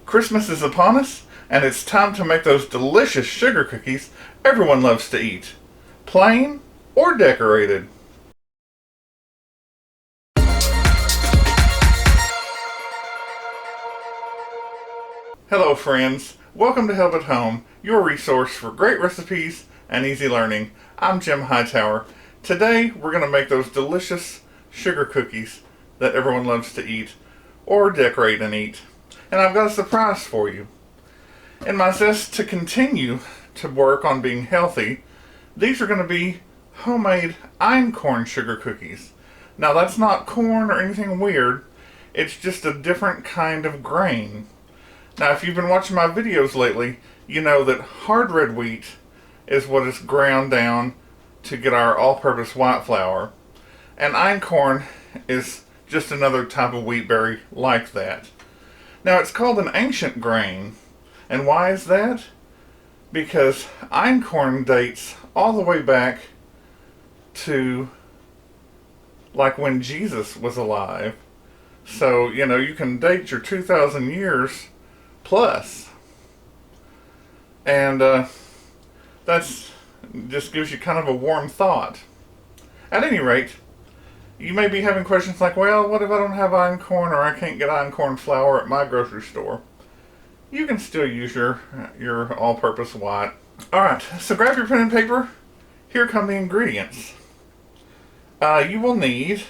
Christmas is upon us, and it's time to make those delicious sugar cookies everyone loves to eat, plain or decorated. Hello friends, welcome to Help at Home, your resource for great recipes and easy learning. I'm Jim Hightower. Today we're going to make those delicious sugar cookies that everyone loves to eat or decorate and eat. And I've got a surprise for you. In my zest to continue to work on being healthy, these are going to be homemade einkorn sugar cookies. Now that's not corn or anything weird, it's just a different kind of grain. Now if you've been watching my videos lately, you know that hard red wheat is what is ground down to get our all-purpose white flour, and einkorn is just another type of wheat berry like that. Now it's called an ancient grain, and why is that? Because einkorn dates all the way back to like when Jesus was alive. So, you know, you can date your 2,000 years plus. And that's just gives you kind of a warm thought. At any rate, you may be having questions like, well, what if I don't have einkorn or I can't get einkorn flour at my grocery store? You can still use your all-purpose white. Alright, so grab your pen and paper. Here come the ingredients. You will need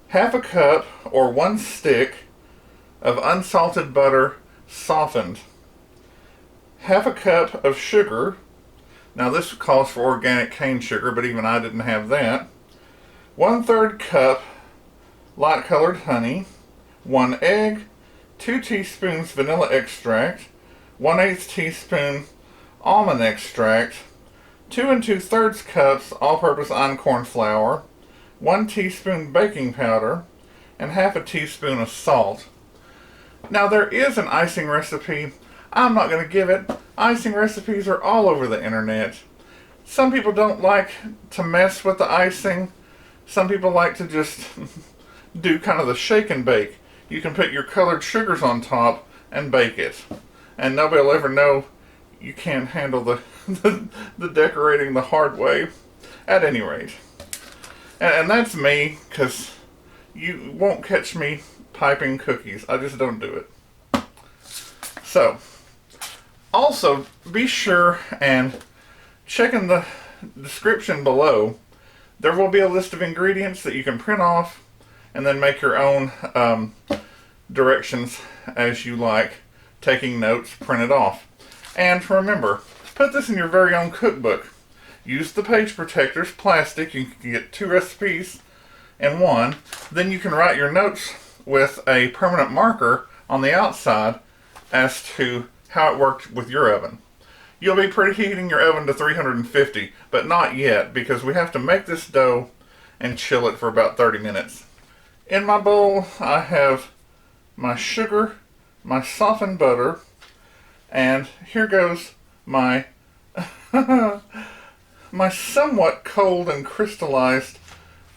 half a cup or 1 stick of unsalted butter softened. Half a cup of sugar. Now this calls for organic cane sugar, but even I didn't have that. 1/3 cup light colored honey, 1 egg, 2 teaspoons vanilla extract, 1/8 teaspoon almond extract, 2 2/3 cups all-purpose einkorn flour, 1 teaspoon baking powder, and half a teaspoon of salt. Now there is an icing recipe. I'm not going to give it. Icing recipes are all over the internet. Some people don't like to mess with the icing. Some people like to just do kind of the shake and bake. You can put your colored sugars on top and bake it. And nobody will ever know you can't handle the decorating the hard way. At any rate. And that's me, because you won't catch me piping cookies. I just don't do it. So, also be sure and check in the description below. There will be a list of ingredients that you can print off and then make your own directions as you like, taking notes, print it off. And remember, put this in your very own cookbook. Use the page protectors, plastic. You can get 2 recipes in one. Then you can write your notes with a permanent marker on the outside as to how it worked with your oven. You'll be preheating your oven to 350, but not yet, because we have to make this dough and chill it for about 30 minutes. In my bowl, I have my sugar, my softened butter, and here goes my my somewhat cold and crystallized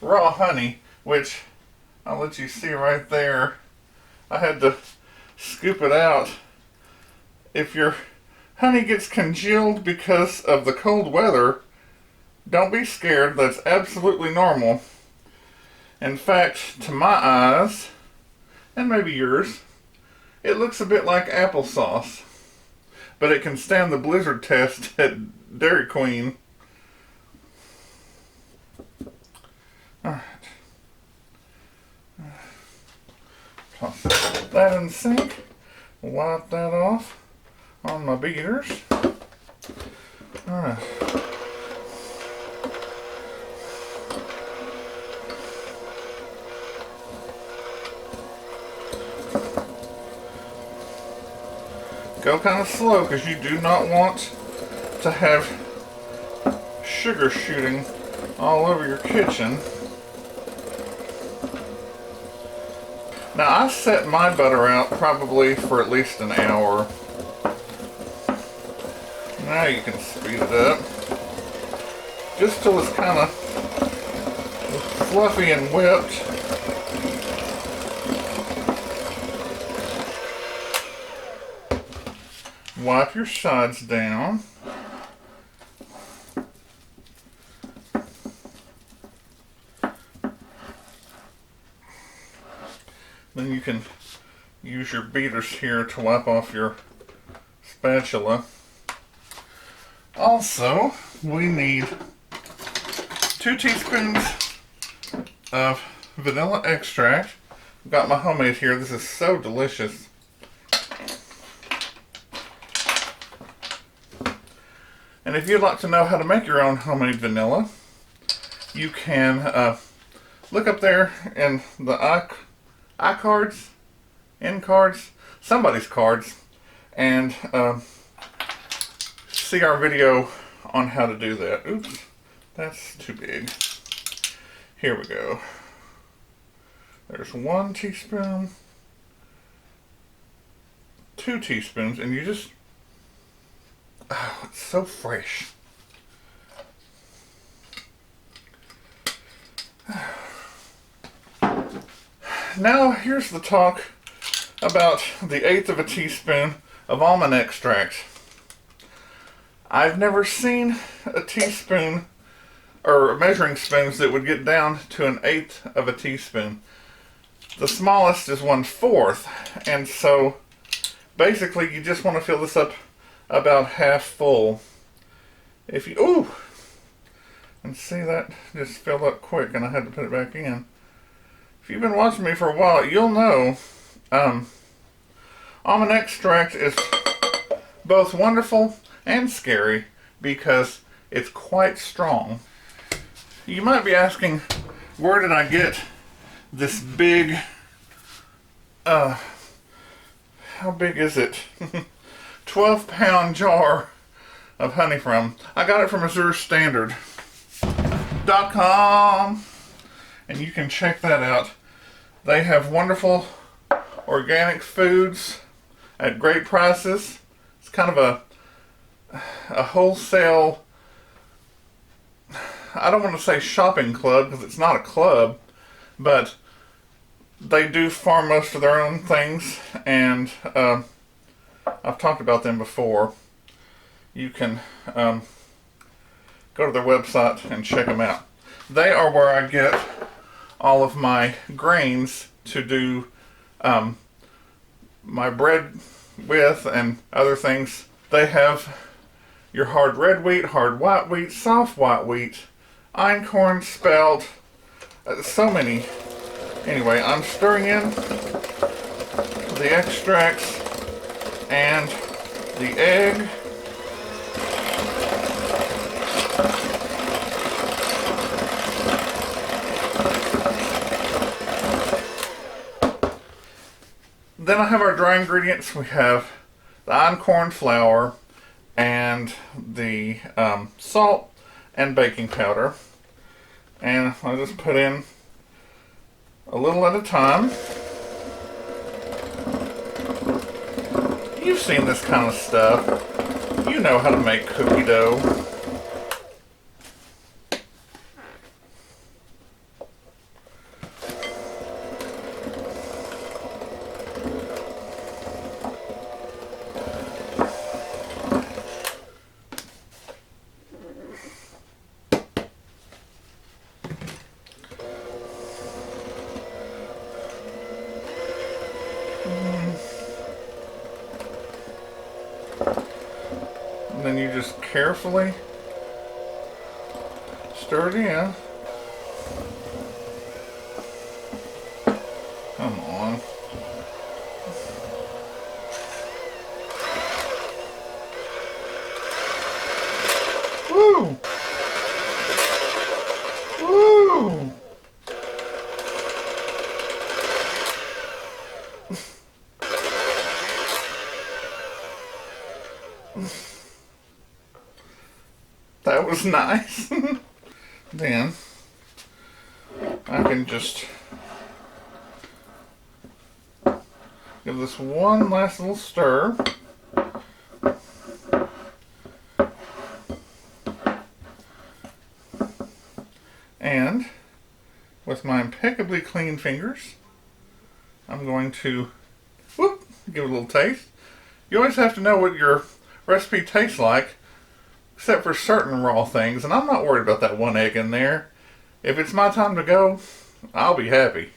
raw honey, which I'll let you see right there. I had to scoop it out. If your honey gets congealed because of the cold weather, don't be scared. That's absolutely normal. In fact, to my eyes, and maybe yours, it looks a bit like applesauce. But it can stand the blizzard test at Dairy Queen. Alright. Toss that in the sink. Wipe that off on my beaters. Alright. Go kind of slow, because you do not want to have sugar shooting all over your kitchen. Now I set my butter out probably for at least an hour. Now you can speed it up. Just till it's kind of fluffy and whipped. wipe your sides down. Then you can use your beaters here to wipe off your spatula. Also, we need 2 teaspoons of vanilla extract. I've got my homemade here. This is so delicious. And if you'd like to know how to make your own homemade vanilla, you can look up there in the iCards, N-cards, somebody's cards, and see our video on how to do that. Oops, that's too big. Here we go. There's 1 teaspoon, 2 teaspoons, and you just, oh, it's so fresh. Now here's the talk about the 1/8 of a teaspoon of almond extract. I've never seen a teaspoon or measuring spoons that would get down to 1/8 of a teaspoon. The smallest is 1/4, and so basically you just want to fill this up about half full. If you, ooh, and see that just filled up quick and I had to put it back in. If you've been watching me for a while, you'll know almond extract is both wonderful and scary because it's quite strong. You might be asking, where did I get this big, how big is it? 12-pound jar of honey from? I got it from MissouriStandard.com, and you can check that out. They have wonderful organic foods at great prices. It's kind of a wholesale, I don't want to say shopping club because it's not a club, but they do farm most of their own things, and I've talked about them before. You can go to their website and check them out. They are where I get all of my grains to do my bread with and other things. They have your hard red wheat, hard white wheat, soft white wheat, einkorn, spelt, so many. Anyway, I'm stirring in the extracts and the egg. Then I have our dry ingredients. We have the einkorn flour and the salt and baking powder. And I'll just put in a little at a time. You've seen this kind of stuff. You know how to make cookie dough. And then you just carefully stir it in. Come on. Woo! Woo! That was nice. Then I can just give this one last little stir. And with my impeccably clean fingers, I'm going to give it a little taste. You always have to know what your recipe tastes like, except for certain raw things, and I'm not worried about that one egg in there. If it's my time to go, I'll be happy.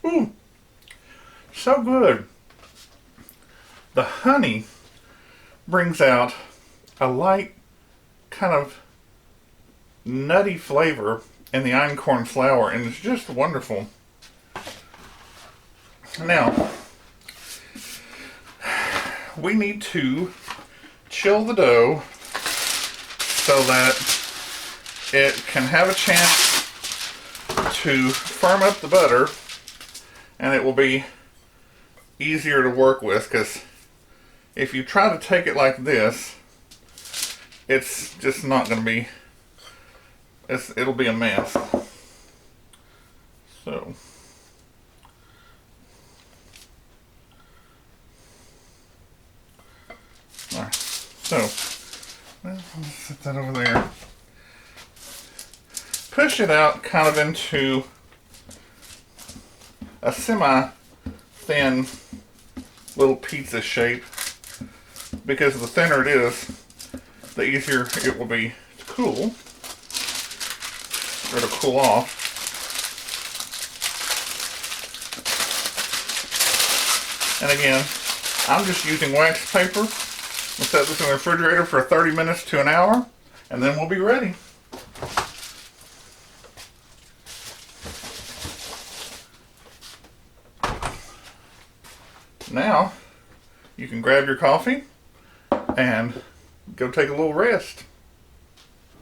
Ooh, so good. The honey brings out a light, kind of nutty flavor in the einkorn flour, and it's just wonderful. Now, we need to chill the dough so that it can have a chance to firm up the butter, and it will be easier to work with, because if you try to take it like this, it's just not going to be, it'll be a mess. So, alright, so, well, let's set that over there. Push it out kind of into a semi-thin little pizza shape, because the thinner it is, the easier it will be to cool, or to cool off. And again, I'm just using wax paper. We'll set this in the refrigerator for 30 minutes to an hour, and then we'll be ready. Now, you can grab your coffee and go take a little rest.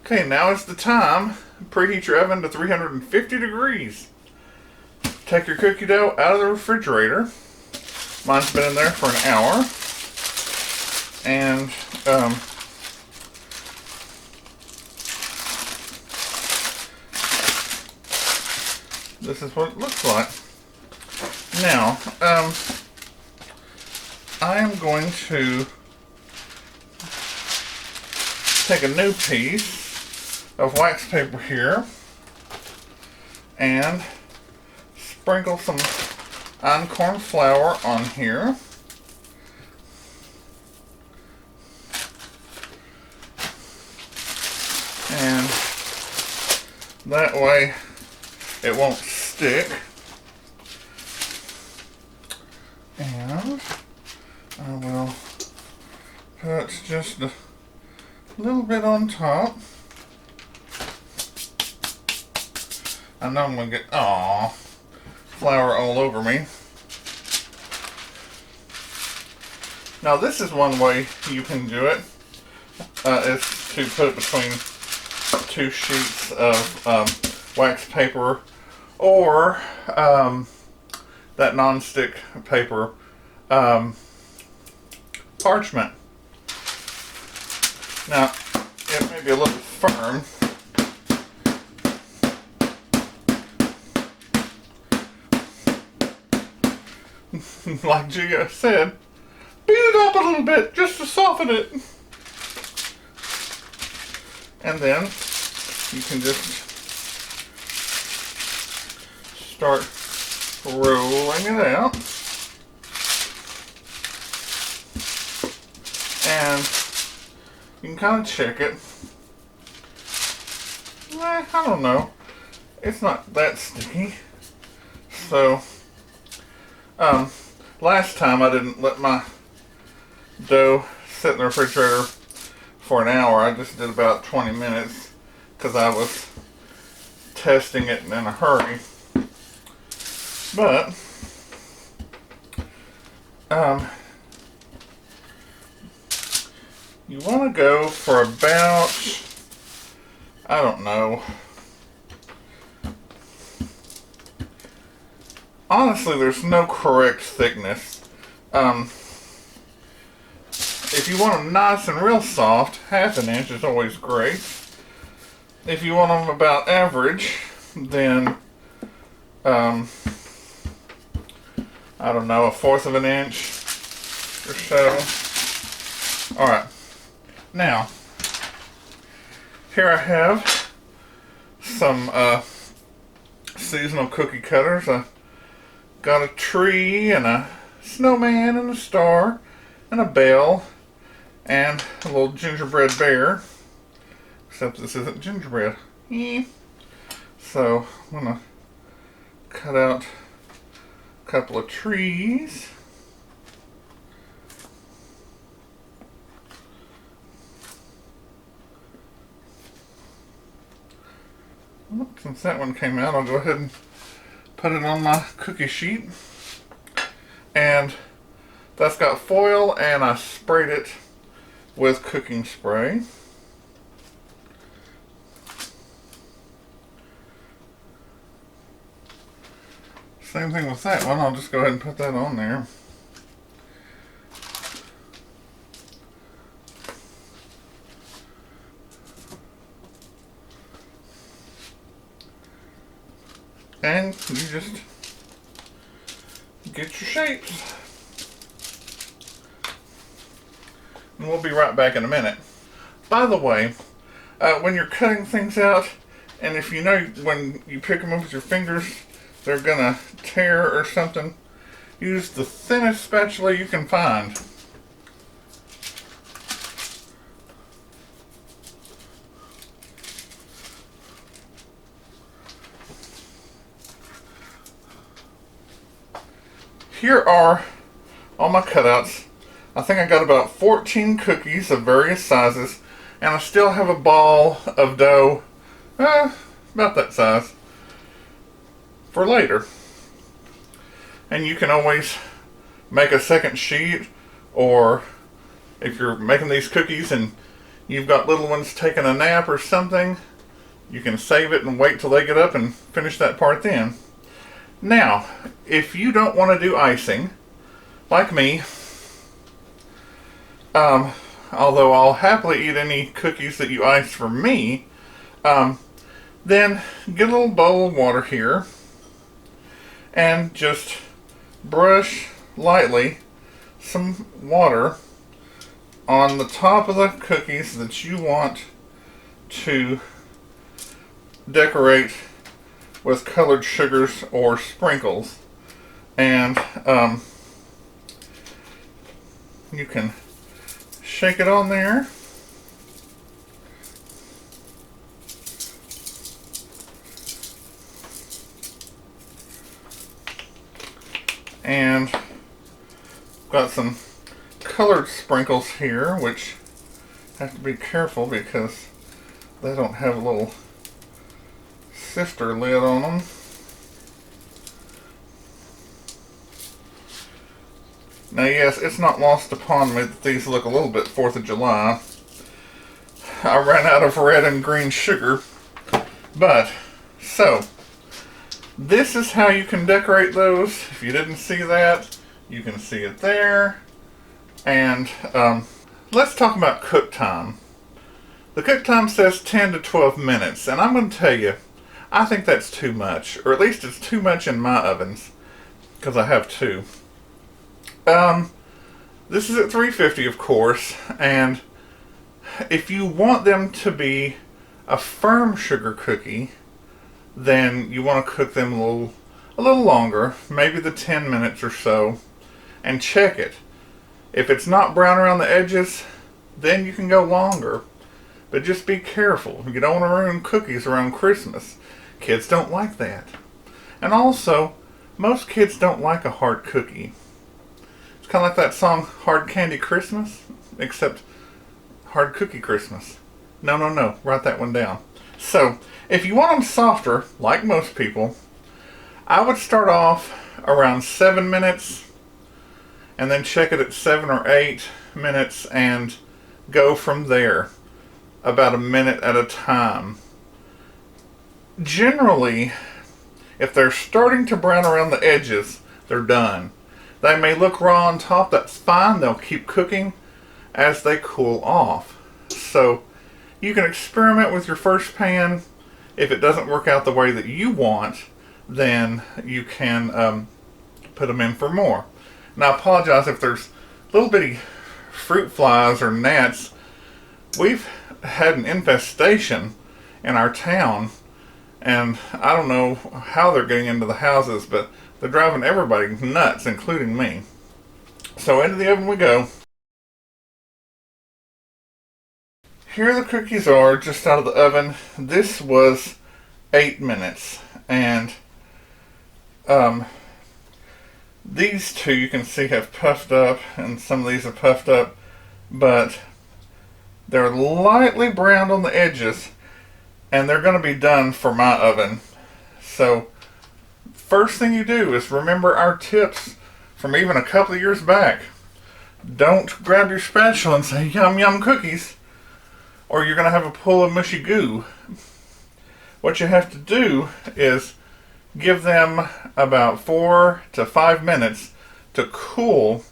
Okay, now is the time. Preheat your oven to 350 degrees. Take your cookie dough out of the refrigerator. Mine's been in there for an hour. And this is what it looks like. Now, I am going to take a new piece of wax paper here and sprinkle some einkorn flour on here. And that way it won't stick. And I will put just a little bit on top. I know I'm going to get, flour all over me. Now this is one way you can do it, is to put it between two sheets of wax paper, or that non-stick paper, parchment. Now, it may be a little firm. Like Gia said, beat it up a little bit just to soften it. And then you can just start rolling it out. And you can kind of check it. I don't know. It's not that sticky. So, last time I didn't let my dough sit in the refrigerator for an hour. I just did about 20 minutes because I was testing it in a hurry. But, you want to go for about, I don't know. Honestly, there's no correct thickness. If you want them nice and real soft, 1/2 inch is always great. If you want them about average, then, I don't know, 1/4 inch or so. Alright. Now, here I have some seasonal cookie cutters. I Got a tree and a snowman and a star and a bell and a little gingerbread bear. Except this isn't gingerbread. So I'm going to cut out a couple of trees. Since that one came out, I'll go ahead and put it on my cookie sheet. And that's got foil, and I sprayed it with cooking spray. Same thing with that one. I'll just go ahead and put that on there. And you just get your shapes. And we'll be right back in a minute. By the way, when you're cutting things out, and if you know when you pick them up with your fingers, they're gonna tear or something, use the thinnest spatula you can find. Here are all my cutouts. I think I got about 14 cookies of various sizes, and I still have a ball of dough, about that size, for later. And you can always make a second sheet, or if you're making these cookies and you've got little ones taking a nap or something, you can save it and wait till they get up and finish that part then. Now, if you don't want to do icing, like me, although I'll happily eat any cookies that you ice for me, then get a little bowl of water here and just brush lightly some water on the top of the cookies that you want to decorate with colored sugars or sprinkles. And you can shake it on there. And got some colored sprinkles here, which have to be careful because they don't have a little sifter lid on them. Now yes, it's not lost upon me that these look a little bit 4th of July. I ran out of red and green sugar. But, so, this is how you can decorate those. If you didn't see that, you can see it there. And let's talk about cook time. The cook time says 10 to 12 minutes, and I'm going to tell you, I think that's too much, or at least it's too much in my ovens, because I have two. This is at 350, of course, and if you want them to be a firm sugar cookie, then you want to cook them a little longer, maybe the 10 minutes or so, and check it. If it's not brown around the edges, then you can go longer. But just be careful. You don't want to ruin cookies around Christmas. Kids don't like that. And also, most kids don't like a hard cookie. It's kind of like that song, Hard Candy Christmas, except Hard Cookie Christmas. No. Write that one down. So, if you want them softer, like most people, I would start off around 7 minutes, and then check it at 7 or 8 minutes, and go from there, about a minute at a time. Generally, if they're starting to brown around the edges, they're done. They may look raw on top, that's fine. They'll keep cooking as they cool off. So you can experiment with your first pan. If it doesn't work out the way that you want, then you can put them in for more. Now I apologize if there's little bitty fruit flies or gnats. We've had an infestation in our town, and I don't know how they're getting into the houses, but They're driving everybody nuts, including me. So into the oven we go. Here the cookies are, just out of the oven. This was 8 minutes. And these two you can see have puffed up, and some of these have puffed up, but they're lightly browned on the edges, and they're going to be done for my oven. So first thing you do is remember our tips from even a couple of years back. Don't grab your spatula and say yum yum cookies, or you're going to have a pool of mushy goo. What you have to do is give them about 4 to 5 minutes to cool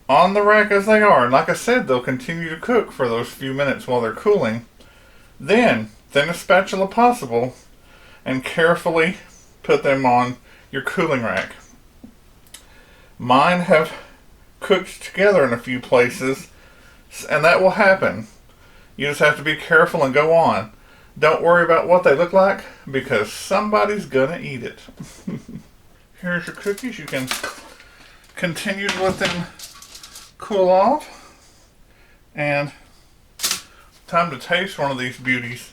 on the rack as they are. And like I said, they'll continue to cook for those few minutes while they're cooling. Then, thinnest spatula possible, and carefully put them on your cooling rack. Mine have cooked together in a few places, and that will happen. You just have to be careful and go on. Don't worry about what they look like, because somebody's gonna eat it. Here's your cookies. You can continue to let them cool off. And time to taste one of these beauties.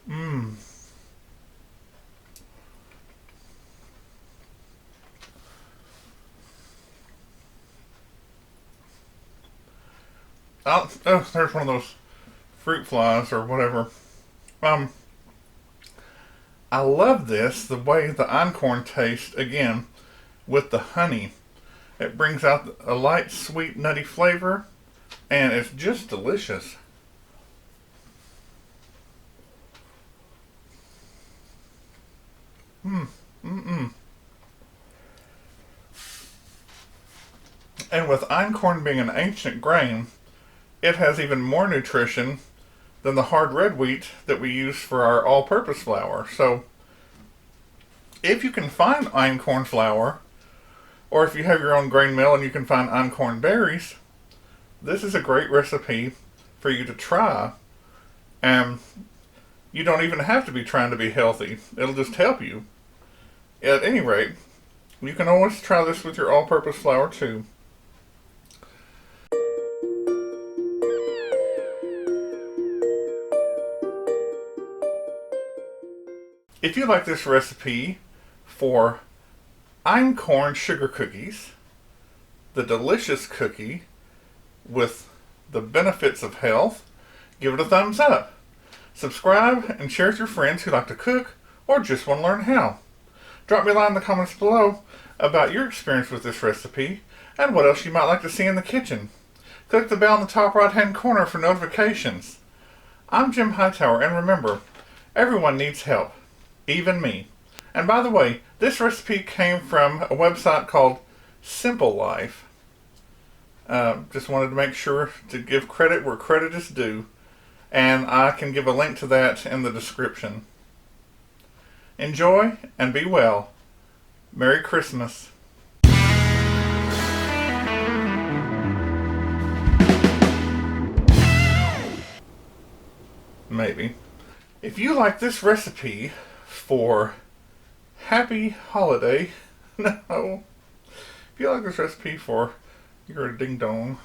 Mmm. Oh, there's one of those fruit flies or whatever. I love this, the way the einkorn tastes, again, with the honey. It brings out a light, sweet, nutty flavor, and it's just delicious. Mm-mm. And with einkorn being an ancient grain, it has even more nutrition than the hard red wheat that we use for our all-purpose flour. So if you can find einkorn flour, or if you have your own grain mill and you can find einkorn berries, this is a great recipe for you to try. And you don't even have to be trying to be healthy. It'll just help you. At any rate, you can always try this with your all-purpose flour too. If you like this recipe for einkorn sugar cookies, the delicious cookie with the benefits of health, give it a thumbs up. Subscribe and share with your friends who like to cook or just want to learn how. Drop me a line in the comments below about your experience with this recipe and what else you might like to see in the kitchen. Click the bell in the top right hand corner for notifications. I'm Jim Hightower, and remember, everyone needs help. Even me. And by the way, this recipe came from a website called Simple Life. Just wanted to make sure to give credit where credit is due. And I can give a link to that in the description. Enjoy and be well. Merry Christmas. Maybe. If you like this recipe for happy holiday, no. If you like this recipe for, you're a ding dong.